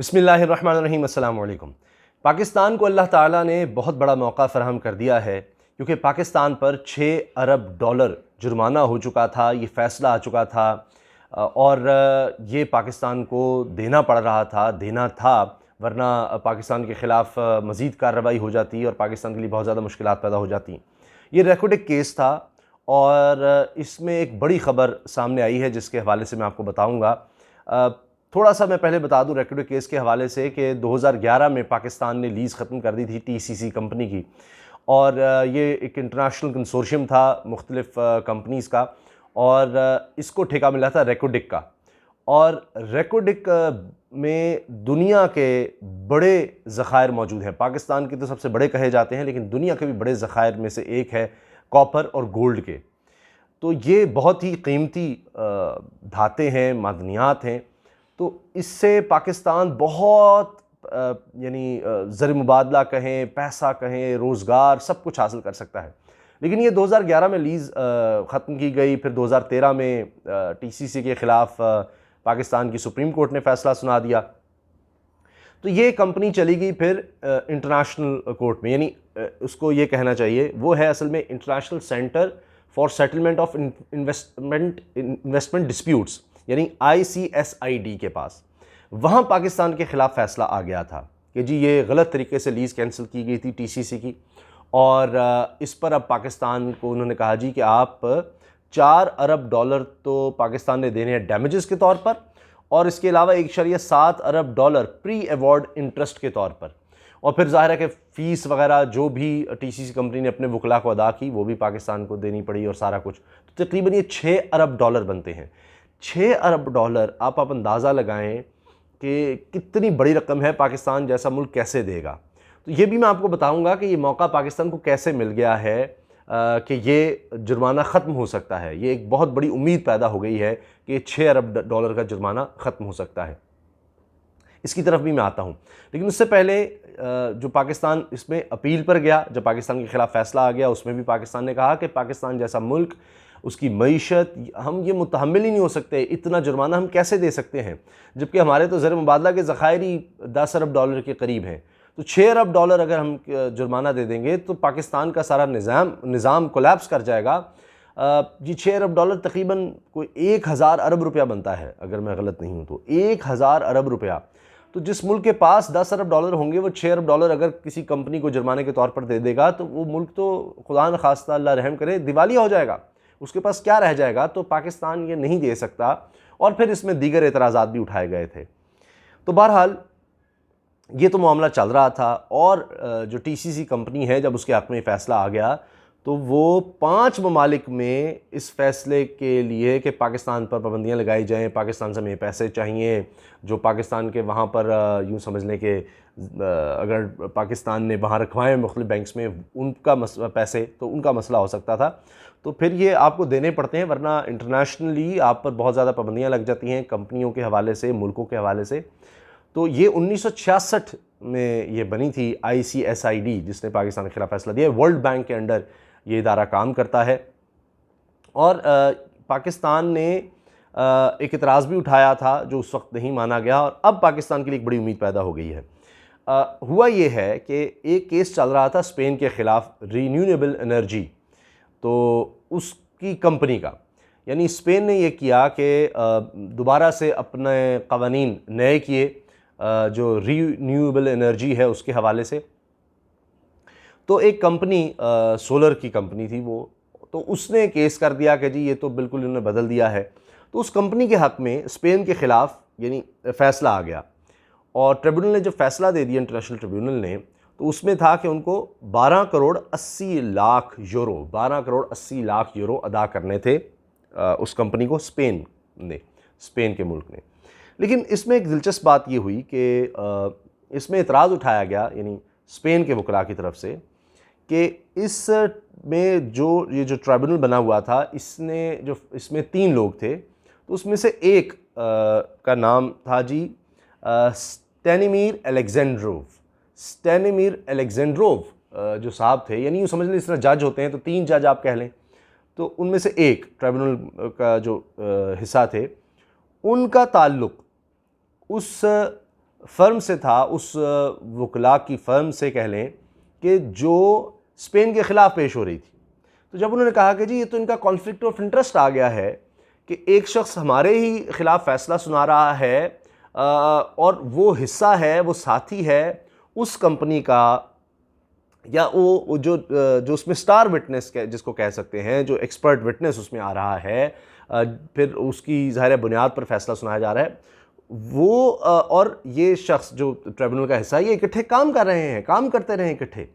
बिस्मिल्लाहिर्रहमानिर्रहीम अस्सलाम वालेकुम। पाकिस्तान को अल्लाह ताला ने बहुत बड़ा मौका फ़राहम कर दिया है क्योंकि पाकिस्तान पर 6 अरब डॉलर जुर्माना हो चुका था, ये फ़ैसला आ चुका था और ये पाकिस्तान को देना था वरना पाकिस्तान के ख़िलाफ़ मज़ीद कार्रवाई हो जाती और पाकिस्तान के लिए बहुत ज़्यादा मुश्किलात पैदा हो जाती। ये रेकॉर्डिक केस था और इसमें एक बड़ी ख़बर सामने आई है जिसके हवाले से मैं आपको बताऊँगा। थोड़ा सा मैं पहले बता दूं रेकॉर्ड केस के हवाले से कि 2011 में पाकिस्तान ने लीज़ ख़त्म कर दी थी टीसीसी कंपनी की और ये एक इंटरनेशनल कंसोर्शियम था मुख्तलिफ़ कंपनीज़ का और इसको ठेका मिला था रेकोडिक का। और रेकोडिक में दुनिया के बड़े ज़खायर मौजूद हैं। पाकिस्तान के तो सबसे बड़े कहे जाते हैं लेकिन दुनिया के भी बड़े ज़खायर में से एक है कॉपर और गोल्ड के। तो ये बहुत ही कीमती धातें हैं, मादनियात हैं। तो इससे पाकिस्तान बहुत ज़र मुबादला कहें, पैसा कहें, रोज़गार सब कुछ हासिल कर सकता है। लेकिन ये 2011 में लीज़ ख़त्म की गई। फिर 2013 में टीसीसी के ख़िलाफ़ पाकिस्तान की सुप्रीम कोर्ट ने फ़ैसला सुना दिया। तो ये कंपनी चली गई फिर इंटरनेशनल कोर्ट में, यानी उसको ये कहना चाहिए वो है असल में international centre for settlement of investment disputes, यानी ICSID के पास। वहाँ पाकिस्तान के ख़िलाफ़ फ़ैसला आ गया था कि जी ये गलत तरीके से लीज़ कैंसिल की गई थी टीसीसी की और इस पर अब पाकिस्तान को उन्होंने कहा जी कि आप 4 अरब डॉलर तो पाकिस्तान ने देने हैं डैमेजेस के तौर पर और इसके अलावा 1.7 अरब डॉलर प्री अवॉर्ड इंटरेस्ट के तौर पर। और फिर ज़ाहिर है कि फ़ीस वगैरह जो भी टीसीसी कंपनी ने अपने वकला को अदा की वो भी पाकिस्तान को देनी पड़ी और सारा कुछ। तो तकरीबन ये 6 अरब डॉलर बनते हैं। 6 अरब डॉलर आप अंदाज़ा लगाएं कि कितनी बड़ी रकम है, पाकिस्तान जैसा मुल्क कैसे देगा। तो ये भी मैं आपको बताऊंगा कि ये मौका पाकिस्तान को कैसे मिल गया है कि ये जुर्माना ख़त्म हो सकता है। ये एक बहुत बड़ी उम्मीद पैदा हो गई है कि 6 अरब डॉलर का जुर्माना ख़त्म हो सकता है। इसकी तरफ भी मैं आता हूँ, लेकिन उससे पहले जो पाकिस्तान इसमें अपील पर गया, जब पाकिस्तान के ख़िलाफ़ फ़ैसला आ गया उसमें भी पाकिस्तान ने कहा कि पाकिस्तान जैसा मुल्क, उसकी मईशत, हम ये मुतहम्मिल ही नहीं हो सकते, इतना जुर्माना हम कैसे दे सकते हैं, जबकि हमारे तो ज़र मुबादला के ज़खायर ही 10 अरब डॉलर के करीब हैं। तो 6 अरब डॉलर अगर हम जुर्माना दे देंगे तो पाकिस्तान का सारा निज़ाम कोलैप्स कर जाएगा। जी 6 अरब डॉलर तकरीबन कोई 1000 अरब रुपया बनता है, अगर मैं गलत नहीं हूँ तो 1000 अरब रुपया। तो जिस मुल्क के पास 10 अरब डॉलर होंगे वो 6 अरब डॉलर अगर किसी कंपनी को जुर्माने के तौर पर दे देगा तो वो मुल्क तो खुदा न खास्ता अल्लाह रहम करे दिवालिया हो जाएगा। उसके पास क्या रह जाएगा। तो पाकिस्तान ये नहीं दे सकता और फिर इसमें दीगर एतराज़ात भी उठाए गए थे। तो बहरहाल ये तो मामला चल रहा था और जो टीसीसी कंपनी है जब उसके हक़ में फ़ैसला आ गया तो वो 5 ममालिक में इस फ़ैसले के लिए कि पाकिस्तान पर पाबंदियाँ लगाई जाएँ, पाकिस्तान से हमें पैसे चाहिए जो पाकिस्तान के वहाँ पर यूँ समझ लें कि अगर पाकिस्तान ने वहाँ रखवाए मुख्तलिफ़ बैंक्स में उनका पैसे तो उनका मसला हो सकता था। तो फिर ये आपको देने पड़ते हैं वरना इंटरनेशनली आप पर बहुत ज़्यादा पाबंदियाँ लग जाती हैं कंपनियों के हवाले से, मुल्कों के हवाले से। तो ये 1966 में ये बनी थी ICSID जिसने पाकिस्तान के खिलाफ फैसला दिया। वर्ल्ड बैंक के अंडर ये इदारा काम करता है और पाकिस्तान ने एक इतराज़ भी उठाया था जो उस वक्त नहीं माना गया और अब पाकिस्तान के लिए एक बड़ी उम्मीद पैदा हो गई है। हुआ ये है कि एक केस चल रहा था स्पेन के ख़िलाफ़ रीन्यूएबल एनर्जी, तो उसकी कंपनी का, यानी स्पेन ने यह किया कि दोबारा से अपने क़वानीन नए किए जो रीन्यूएबल एनर्जी है उसके हवाले से। तो एक कंपनी सोलर की कंपनी थी वो, तो उसने केस कर दिया कि जी ये तो बिल्कुल इन्होंने बदल दिया है। तो उस कंपनी के हक़ में स्पेन के ख़िलाफ़ यानी फ़ैसला आ गया और ट्रिब्यूनल ने जब फ़ैसला दे दिया, इंटरनेशनल ट्रिब्यूनल ने, तो उसमें था कि उनको 12 करोड़ 80 लाख यूरो 12 करोड़ 80 लाख यूरो अदा करने थे उस कंपनी को, स्पेन के मुल्क ने। लेकिन इसमें एक दिलचस्प बात ये हुई कि इसमें इतराज़ उठाया गया यानी स्पेन के वकला की तरफ से कि इसमें ये जो ट्राइब्यूनल बना हुआ था इसमें 3 लोग थे। तो उसमें से एक का नाम था जी स्टेनिमिर अलेक्जेंड्रोव जो साहब थे, यानी यूँ समझ लें इस तरह जज होते हैं तो 3 जज आप कह लें, तो उनमें से एक ट्राइब्यूनल का जो हिस्सा थे उनका ताल्लुक़ उस फ़र्म से था, उस वकला की फ़र्म से कह लें कि जो स्पेन के ख़िलाफ़ पेश हो रही थी। तो जब उन्होंने कहा कि जी ये तो इनका कॉन्फ्लिक्ट ऑफ इंटरेस्ट आ गया है कि एक शख्स हमारे ही ख़िलाफ़ फ़ैसला सुना रहा है और वो हिस्सा है, वो साथी है उस कंपनी का, या वो जो उसमें स्टार विटनेस जिसको कह सकते हैं, जो एक्सपर्ट विटनेस उसमें आ रहा है, फिर उसकी ज़ाहिर बुनियाद पर फैसला सुनाया जा रहा है, वो और ये शख्स जो ट्रिब्यूनल का हिस्सा है, ये इकट्ठे काम कर रहे हैं, काम करते रहे इकट्ठे।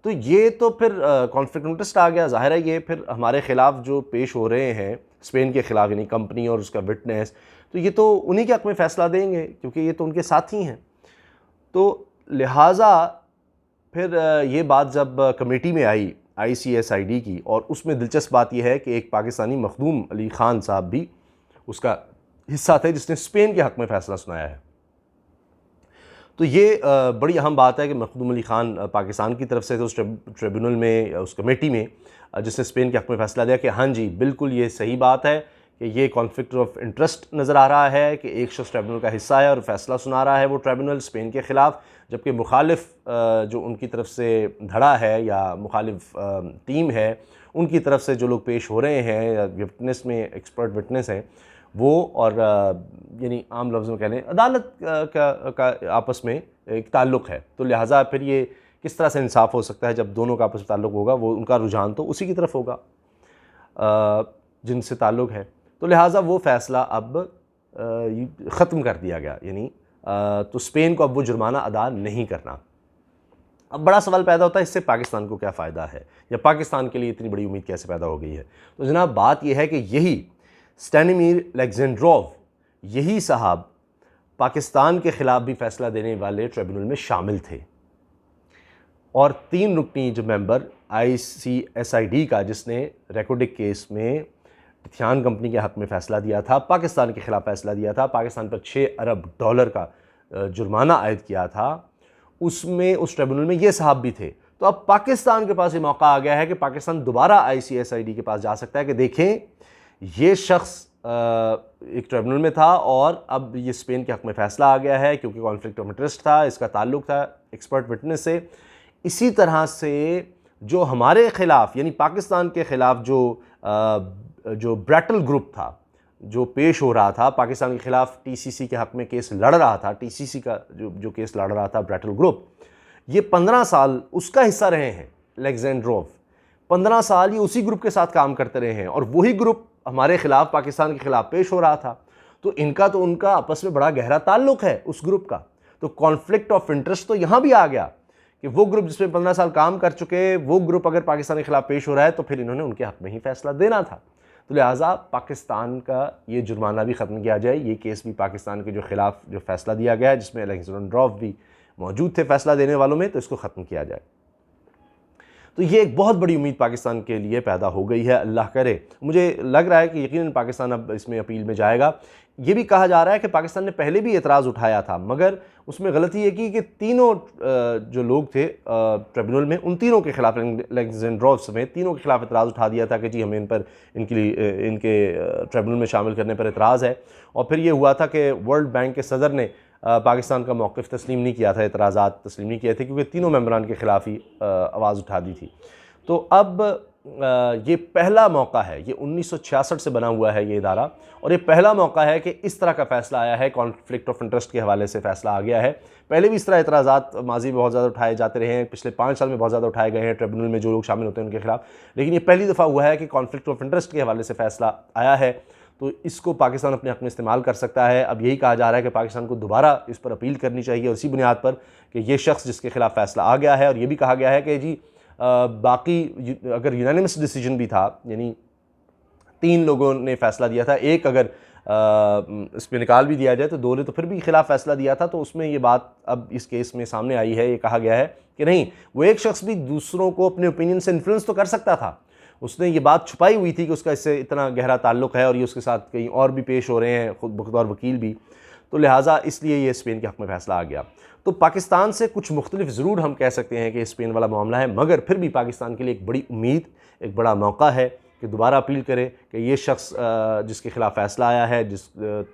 तो ये तो फिर कॉन्फ्लिक्ट ऑफ इंटरेस्ट आ गया। ज़ाहिर है ये फिर हमारे ख़िलाफ़ जो पेश हो रहे हैं स्पेन के ख़िलाफ़, यानी कंपनी और उसका विटनेस, तो ये तो उन्हीं के हक़ में फ़ैसला देंगे क्योंकि ये तो उनके साथी हैं। तो लिहाजा फिर ये बात जब कमेटी में आई ICSID की, और उसमें दिलचस्प बात यह है कि एक पाकिस्तानी मखदूम अली ख़ान साहब भी उसका हिस्सा थे जिसने स्पेन के हक़ में फ़ैसला सुनाया है। तो ये बड़ी अहम बात है कि मखदूम अली ख़ान पाकिस्तान की तरफ से थे उस ट्रिब्यूनल में, उस कमेटी में, जिसने स्पेन के हक़ में फ़ैसला दिया कि हाँ जी बिल्कुल ये सही बात है कि ये कॉन्फ्लिक्ट ऑफ इंटरेस्ट नज़र आ रहा है कि एक शख्स ट्रिब्यूनल का हिस्सा है और फ़ैसला सुना रहा है वो ट्रिब्यूनल स्पेन के ख़िलाफ़, जबकि मुखालिफ जो उनकी तरफ से धड़ा है या मुखालिफ टीम है उनकी तरफ से जो लोग पेश हो रहे हैं या विटनेस में एक्सपर्ट विटनेस हैं वो, और यानी आम लफ्ज़ में कह लें अदालत का आपस में एक ताल्लुक़ है। तो लिहाजा फिर ये किस तरह से इंसाफ हो सकता है जब दोनों का आपस में ताल्लुक़ होगा, वो उनका रुझान तो उसी की तरफ होगा जिनसे ताल्लुक़ है। तो लिहाजा वो फ़ैसला अब ख़त्म कर दिया गया, यानी तो स्पेन को अब वो जुर्माना अदा नहीं करना। अब बड़ा सवाल पैदा होता है इससे पाकिस्तान को क्या फ़ायदा है, या पाकिस्तान के लिए इतनी बड़ी उम्मीद कैसे पैदा हो गई है। तो जनाब बात यह है कि यही स्टेनिमिर अलेक्जेंड्रोव, यही साहब पाकिस्तान के ख़िलाफ़ भी फ़ैसला देने वाले ट्रिब्यूनल में शामिल थे, और 3 रुकनी जो मेंबर ICSID का, जिसने रेकोडिक केस में टिथियान कंपनी के हक़ में फ़ैसला दिया था, पाकिस्तान के ख़िलाफ़ फ़ैसला दिया था, पाकिस्तान पर $6 अरब का जुर्माना आयद किया था, उसमें उस ट्रिब्यूनल में ये साहब भी थे। तो अब पाकिस्तान के पास ये मौका आ गया है कि पाकिस्तान दोबारा ICSID के पास जा सकता है कि देखें ये शख्स एक ट्रिब्यूनल में था और अब ये स्पेन के हक़ में फ़ैसला आ गया है क्योंकि कॉन्फ्लिक्ट ऑफ इंटरेस्ट था, इसका ताल्लुक़ था एक्सपर्ट विटनेस से। इसी तरह से जो हमारे ख़िलाफ़ यानी पाकिस्तान के ख़िलाफ़ जो ब्रैटल ग्रुप था जो पेश हो रहा था, पाकिस्तान के ख़िलाफ़ TCC के हक़ में केस लड़ रहा था, TCC का जो केस लड़ रहा था ब्रैटल ग्रुप, ये 15 साल उसका हिस्सा रहे हैं अलेक्जेंड्रोव। 15 साल ये उसी ग्रुप के साथ काम करते रहे हैं और वही ग्रुप हमारे ख़िलाफ़ पाकिस्तान के ख़िलाफ़ पेश हो रहा था। तो इनका तो उनका आपस में बड़ा गहरा ताल्लुक़ है उस ग्रुप का। तो कॉन्फ्लिक्ट ऑफ इंटरेस्ट तो यहाँ भी आ गया कि वो ग्रुप जिसमें 15 साल काम कर चुके, वो ग्रुप अगर पाकिस्तान के ख़िलाफ़ पेश हो रहा है तो फिर इन्होंने उनके हक़ में ही फ़ैसला देना था। तो लिहाजा पाकिस्तान का ये जुर्माना भी ख़त्म किया जाए, ये केस भी पाकिस्तान के जो ख़िलाफ़ जो फ़ैसला दिया गया है जिसमें अलेक्जेंड्रोव भी मौजूद थे फ़ैसला देने वालों में, तो इसको ख़त्म किया जाए। तो ये एक बहुत बड़ी उम्मीद पाकिस्तान के लिए पैदा हो गई है, अल्लाह करे। मुझे लग रहा है कि यकीनन पाकिस्तान अब इसमें अपील में जाएगा। ये भी कहा जा रहा है कि पाकिस्तान ने पहले भी एतराज़ उठाया था, मगर उसमें गलती ये की कि तीनों जो लोग थे ट्रिब्यूनल में, उन तीनों के ख़िलाफ़, अलेक्जेंड्रोव समेत तीनों के ख़िलाफ़ एतराज़ उठा दिया था कि जी हमें इनके ट्रिब्यूनल में शामिल करने पर एतराज़ है। और फिर ये हुआ था कि वर्ल्ड बैंक के सदर ने पाकिस्तान का मौक़िफ़ तस्लीम नहीं किया था, एतराज़ात तस्लीम नहीं किए थे क्योंकि तीनों मेंबरान के ख़िलाफ़ ही आवाज़ उठा दी थी। तो अब ये पहला मौका है, ये 1966 से बना हुआ है ये इदारा, और ये पहला मौका है कि इस तरह का फ़ैसला आया है, कॉन्फ्लिक्ट ऑफ इंटरेस्ट के हवाले से फ़ैसला आ गया है। पहले भी इस तरह एतराज़ात माजी में बहुत ज़्यादा उठाए जाते रहे हैं, पिछले 5 साल में बहुत ज़्यादा उठाए गए हैं ट्रिब्यूनल में जो लोग शामिल होते हैं उनके ख़िलाफ़, लेकिन ये पहली दफ़ा हुआ है कि कॉन्फ्लिक्ट ऑफ इंटरेस्ट के हवाले से फ़ैसला आया है। तो इसको पाकिस्तान अपने हक़ में इस्तेमाल कर सकता है। अब यही कहा जा रहा है कि पाकिस्तान को दोबारा इस पर अपील करनी चाहिए और इसी बुनियाद पर कि ये शख्स जिसके ख़िलाफ़ फ़ैसला आ गया है, और ये भी कहा गया है कि जी बाकी अगर यूनानिमस डिसीजन भी था, यानी 3 लोगों ने फ़ैसला दिया था, एक अगर इस पर निकाल भी दिया जाए तो 2 ने तो फिर भी खिलाफ फ़ैसला दिया था, तो उसमें ये बात अब इस केस में सामने आई है। ये कहा गया है कि नहीं, वो एक शख्स भी दूसरों को अपने ओपिनियन से इन्फ्लुएंस तो कर सकता था, उसने ये बात छुपाई हुई थी कि उसका इससे इतना गहरा ताल्लुक़ है और ये उसके साथ कहीं और भी पेश हो रहे हैं, खुद बखौर वकील भी, तो लिहाजा इसलिए ये स्पेन के हक़ में फ़ैसला आ गया। तो पाकिस्तान से कुछ मुख्तलिफ ज़रूर हम कह सकते हैं कि स्पेन वाला मामला है, मगर फिर भी पाकिस्तान के लिए एक बड़ी उम्मीद, एक बड़ा मौका है कि दोबारा अपील करे कि ये शख्स जिसके ख़िलाफ़ फ़ैसला आया है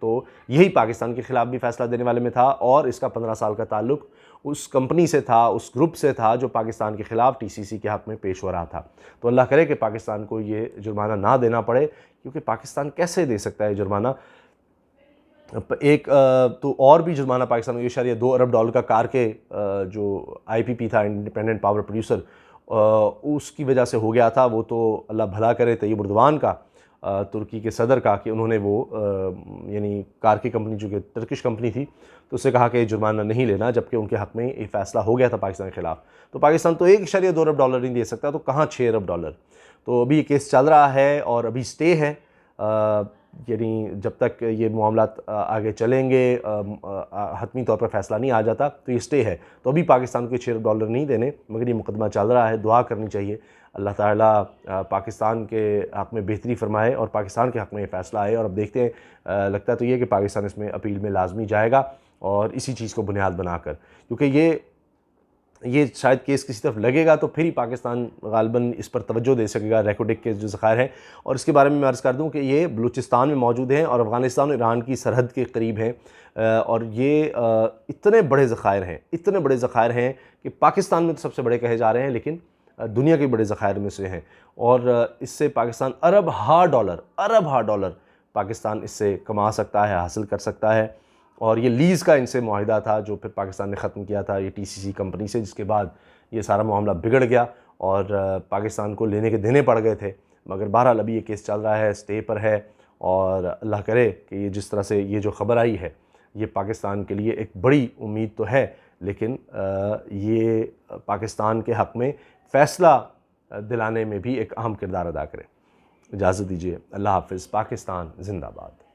तो यही पाकिस्तान के ख़िलाफ़ भी फ़ैसला देने वाले में था और इसका 15 साल का ताल्लुक़ उस कंपनी से था, उस ग्रुप से था जो पाकिस्तान के ख़िलाफ़ टीसीसी के हक़ में पेश हो रहा था। तो अल्लाह करे कि पाकिस्तान को ये जुर्माना ना देना पड़े, क्योंकि पाकिस्तान कैसे दे सकता है जुर्माना। एक तो और भी जुर्माना पाकिस्तान को इशारिया $2 अरब का कार के जो IPP था, इंडिपेंडेंट पावर प्रोड्यूसर, उसकी वजह से हो गया था। वो तो अल्लाह भला करे तैयब उर्दवान का, तुर्की के सदर का, कि उन्होंने वो यानी कार की कंपनी जो कि टर्किश कंपनी थी, तो उससे कहा कि जुर्माना नहीं लेना, जबकि उनके हक़ में ये फ़ैसला हो गया था पाकिस्तान के ख़िलाफ़। तो पाकिस्तान तो $1.2 अरब नहीं दे सकता, तो कहाँ $6 अरब। तो अभी ये केस चल रहा है और अभी स्टे है, यानी जब तक ये मामलात आगे चलेंगे, हतमी तौर पर फ़ैसला नहीं आ जाता, तो ये स्टे है। तो अभी पाकिस्तान को $6 अरब नहीं देने, मगर ये मुकदमा चल रहा है। दुआ करनी चाहिए अल्लाह ताला पाकिस्तान के हक़ में बेहतरी फरमाए और पाकिस्तान के हक़ में ये फ़ैसला आए। और अब देखते हैं, लगता तो ये कि पाकिस्तान इसमें अपील में लाजमी जाएगा, और इसी चीज़ को बुनियाद बनाकर, क्योंकि ये शायद केस किसी तरफ लगेगा तो फिर ही पाकिस्तान गालिबन इस पर तवज्जो दे सकेगा, रैकोडिक के जो ज़ख़ायर हैं। और इसके बारे में मैं अर्ज़ कर दूं कि ये बलूचिस्तान में मौजूद हैं और अफ़गानिस्तान और ईरान की सरहद के करीब हैं, और ये इतने बड़े ज़ख़ायर हैं कि पाकिस्तान में तो सबसे बड़े कहे जा रहे हैं, लेकिन दुनिया के बड़े ज़ख़ायर में से हैं। और इससे पाकिस्तान अरब हा डॉलर पाकिस्तान इससे कमा सकता है, हासिल कर सकता है। और ये लीज़ का इनसे मुआहिदा था जो फिर पाकिस्तान ने ख़त्म किया था ये टीसीसी कंपनी से, जिसके बाद ये सारा मामला बिगड़ गया और पाकिस्तान को लेने के देने पड़ गए थे। मगर बहरहाल अभी ये केस चल रहा है, स्टे पर है, और अल्लाह करे कि ये जिस तरह से ये जो ख़बर आई है, ये पाकिस्तान के लिए एक बड़ी उम्मीद तो है, लेकिन ये पाकिस्तान के हक़ में फ़ैसला दिलाने में भी एक अहम किरदार अदा करे। इजाज़त दीजिए, अल्लाह हाफ़िज़। पाकिस्तान ज़िंदाबाद।